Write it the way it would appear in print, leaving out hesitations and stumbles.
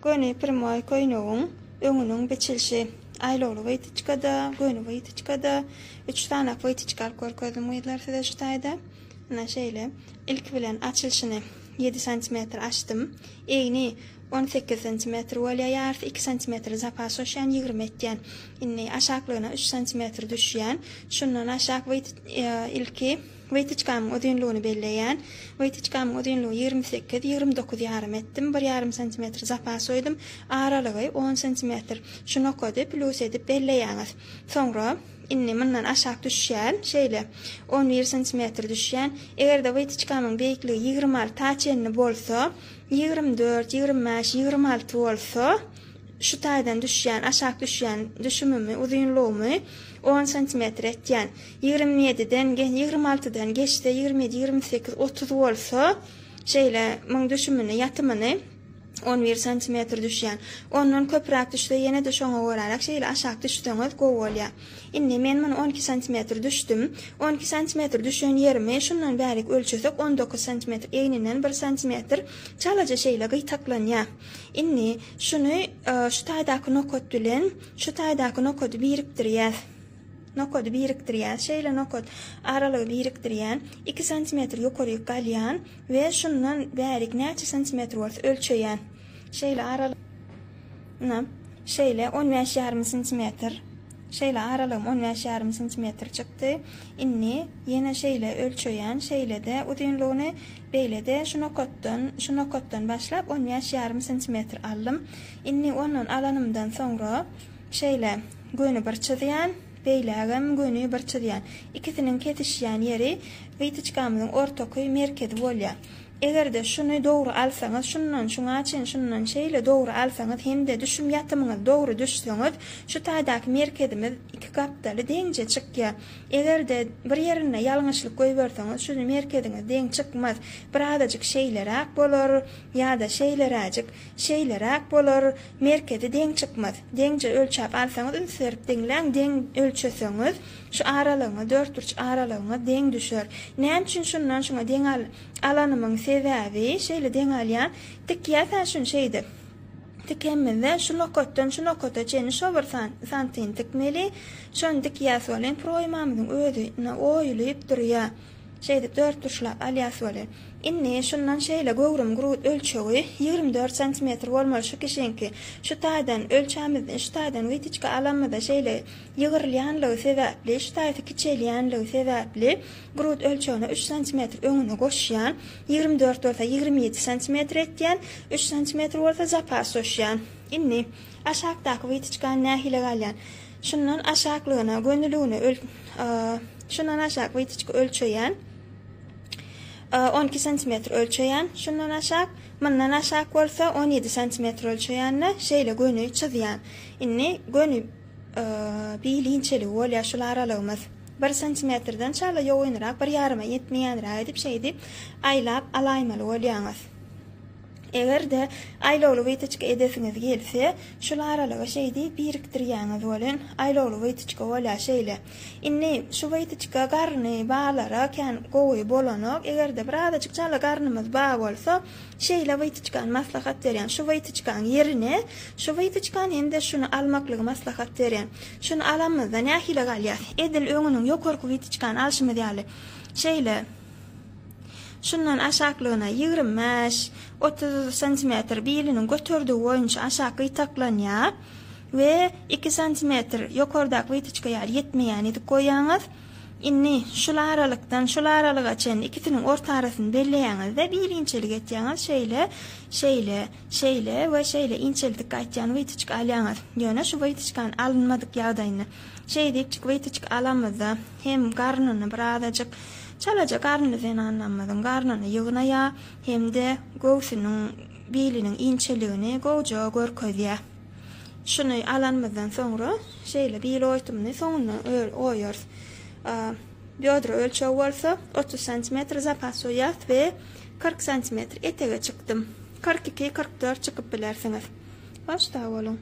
Göni primoy koynuğun öňünün beçilşi aýlagly weytiçkada, göni weytiçkada 3 tane weytiçkal görkezdim öýler sede şu taýda. Ana şeýle ilk bilen açylşyny 7 cm açdym. Eýni 18 cm bolýar, 2 cm zapas oşan 20 etýän. Inni aşaklygyna 3 cm düşýän. Şundan aşak ilki weytiçkamyň uzunlugyny belleýän. Weytiçkamyň uzunlugy 28-29 ýarym etdim. 1,5 cm zapas oýdum. Aralygy 10 cm. Şunu koyup plus edip belleýäňiz. Soňra inni mundan aşak düşýän, şeýle 11 cm düşýän. Egerde weytiçkamyň beýikligi 26 taçenli bolsa, 24, 25, 26 bolsa, şu taýdan düşýän, aşak düşýän düşümimi, uzunlugymy 10 cm etýän. 27-den, 26-dan geçdi, 27, 28, 30 bolsa, şeýle muň düşümini, ýatymyny 11 cm düşýän. Ondan köpräk düşdi, ýene de şoňa gorarak şeýle aşak düşdiňiz gowy bolýar. Inni men muny 12 cm düşdüm. 12 cm düşen ýerimi şundan bärik ölçesek 19 cm eýninden 1 cm çalaja şeýle gytaklanýar. Inni şunu şu taýdaky nokot bilen şu taýdaky nokoty birikdirýär. Nokot birikdirýär. Şeýle nokot aralygy birikdirýän 2 cm ýokary galýan we şundan bärik näçe cm bolsa ölçeýän. Şeýle aralygy şeýle 15,5 cm. Şeýle aralygym 15,5 cm çykdy. Inni ýene şeýle ölçeýän, şeýle de uzunlugyny beýlede şu nokotdan başlap 15,5 cm aldym. Inni onun alanymdan soňra şeýle göni bir çydýan, beýlägem göni bir çydýan. İkisiniň kesişýän ýeri weytiçkamyň ortaky merkezi bolýar. Egerde şunu dogry alsaňyz, şundan şuňa çyn, şundan şeýle dogry alsaňyz, hemde düşüm ýatymyňyz dogry düşseňiz, şu taýdaky merkezimiz iki gapdaly deňje çykýar. Egerde bir ýerine ýalňyşlyk goýberseňiz, şu merkeziňiz deň çykmaz. Birazajyk şeýleräk bolar, ýa-da şeýleräk bolar, merkezi deň çykmaz. Deňje ölçäp alsaňyz, ünsürip deňläň deň ölçeseňiz, şu aralygyny 4-3 aralygyny deň düşer. Näme üçin şundan şuňa deň alanymyň sebäbi şeýle deň alýan, tikýäsen şun şeýdi. Tikemmende şu nokotdan şu nokota çeni şu bir santim tikmeli, şon tikýäs bolan proýmamyň özüne oýulyp durýar. Şeýde 4 tuşlap alýas bolan. Inni şundan şeýle gowrum grut ölçegi 24 cm bolmaly şu kişenki. Şu taýdan ölçämizden, şu taýdan weytiçka alanmada şeýle ýygyrlýanlygy sebäpli, şu taýda kiçelýänligi sebäpli grut ölçegine 3 cm öňüne goşýan, 24 bolsa 27 cm etýän, 3 cm bolsa zapas oşýan. Inni aşakdaky weytiçka nähile galýan. Şundan aşaklygyna, gönüllügine şundan aşak weytiçka ölçeýän 12 cm ölçeýän, şundan aşak, mundan aşak bolsa 17 cm ölçeýänne şeýle göni çydýan. Inni göni bilinçeli bolýar şol aralygymyz. 1 cm-den çala ýoýunrak, 1,5 ýetmeýänrä edip şeýdi aýlap alaýmaly bolýaňyz. Egerde aýlagly weytiçka edesiňiz gelse, şol aralyga şeýdi birikdirýäňiz bolan, aýlagly weytiçka bolýar şeýle. Inni şu weytiçka garny bağlara kän gowy bolanok, egerde birazajyk çala garnymyz bağ bolsa, şeýle weytiçkan maslahat berýän. Şu weytiçkan ýerine, şu weytiçkan hemde şunu almaklygy maslahat berýän. Şunu alamyzda nähile galýar. Edil öňüniň ýokarky weytiçkan alşymy diýäli. Şeýle şundan aşaklygyna 25-30 cm bilinin götürdüğü boyunca aşağı gytaklanýar we 2 cm ýokardak weytiçka ýar ýetmeýän edip goýýaňyz. Inni şol aralykdan şol aralyga çen ikisiniň orta arasyny belleýäňizde bilinçelik etýäňiz şeýle we şeýle inçelik aýtýan weytiçka alýaňyz. Ýöne şu weytiçkan alınmadyk ýagdaýyny şeýdek weytiçka alamyzda hem garnyny birazajyk çalaja garnyny anlamadım. Garnyny ýygnaýa hemde göwsüniň biliniň inçeligini goýja görkezýär. Şunu alanmazdan soňra şeýle bil oýtymny soňuna oýar. Biodra ölçegi bolsa 30 cm zapas oýat we 40 cm etege çykdym. 42-44 çykyp bilersiňiz. Başda bolun.